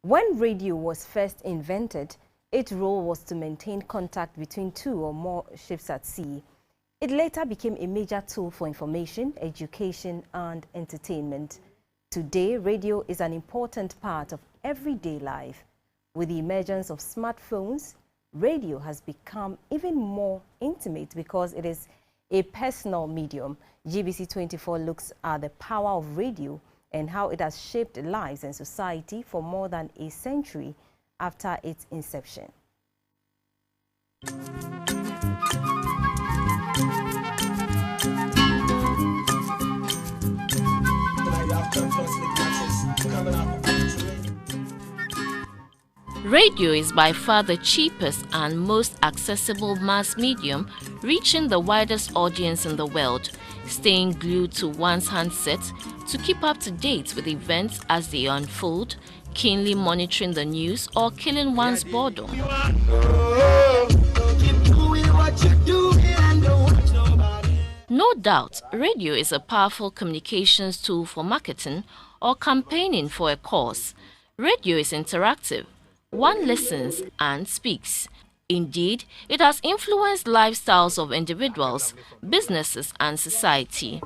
When radio was first invented, its role was to maintain contact between two or more ships at sea. It later became a major tool for information, education, and entertainment. Today, radio is an important part of everyday life. With the emergence of smartphones, radio has become even more intimate because it is a personal medium. GBC 24 looks at the power of radio and how it has shaped lives and society for more than a century after its inception. Radio is by far the cheapest and most accessible mass medium, reaching the widest audience in the world. Staying glued to one's handset to keep up to date with events as they unfold, keenly monitoring the news, or killing one's boredom. No doubt, radio is a powerful communications tool for marketing or campaigning for a cause. Radio is interactive. One listens and speaks. Indeed, it has influenced lifestyles of individuals, businesses, and society.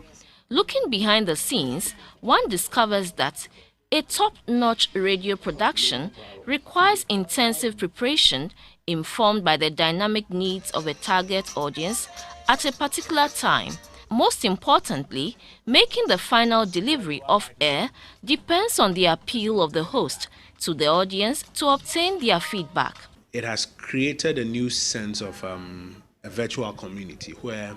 Looking behind the scenes, one discovers that a top-notch radio production requires intensive preparation informed by the dynamic needs of a target audience at a particular time. Most importantly, making the final delivery off air depends on the appeal of the host to the audience to obtain their feedback. It has created a new sense of a virtual community where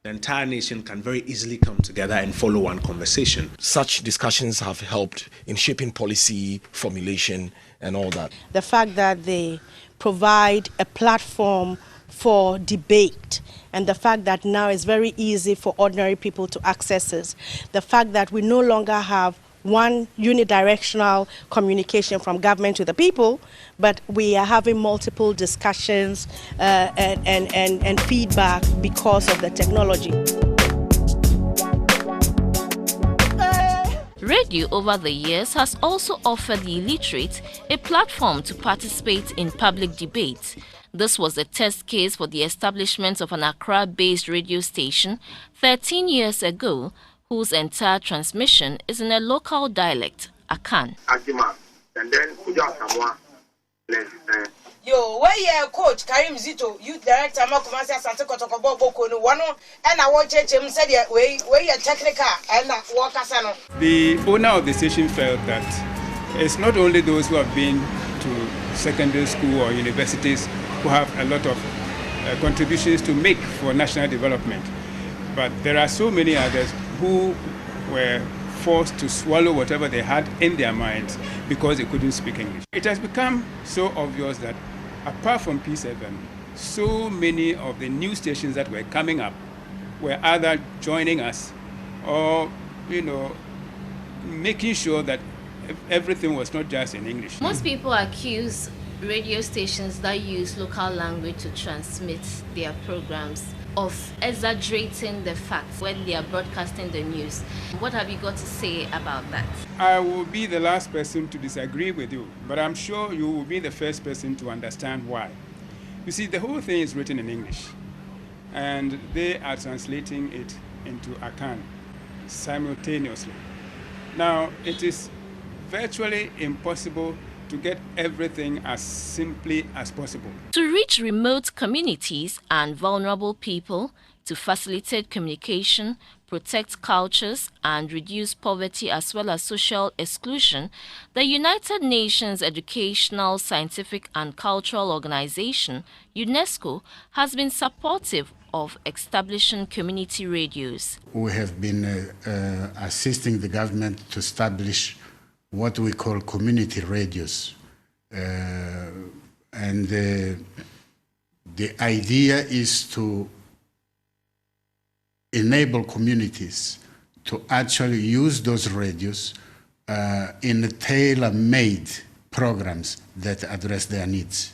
the entire nation can very easily come together and follow one conversation. Such discussions have helped in shaping policy formulation and all that. The fact that they provide a platform for debate, and the fact that now it's very easy for ordinary people to access it. The fact that we no longer have one unidirectional communication from government to the people, but we are having multiple discussions and feedback because of the technology. Radio over the years has also offered the illiterate a platform to participate in public debate. This was the test case for the establishment of an Accra-based radio station 13 years ago, whose entire transmission is in a local dialect, Akan. And then yo, where you coach Karim Zito, youth director, Makumasi Santa Kotokobo Bokono, one and I watch him said, where you technical and work as an. The owner of the station felt that it's not only those who have been to secondary school or universities who have a lot of contributions to make for national development, but there are so many others who were forced to swallow whatever they had in their minds because they couldn't speak English. It has become so obvious that apart from P7, so many of the news stations that were coming up were either joining us or, making sure that everything was not just in English. Most people accuse radio stations that use local language to transmit their programs of exaggerating the facts when they are broadcasting the news. What have you got to say about that? I will be the last person to disagree with you, but I'm sure you will be the first person to understand why. You see, the whole thing is written in English, and they are translating it into Akan simultaneously. Now, it is virtually impossible to get everything as simply as possible. To reach remote communities and vulnerable people, to facilitate communication, protect cultures, and reduce poverty as well as social exclusion, the United Nations Educational, Scientific and Cultural Organization, UNESCO, has been supportive of establishing community radios. We have been assisting the government to establish what we call community radios. And the idea is to enable communities to actually use those radios in tailor-made programs that address their needs.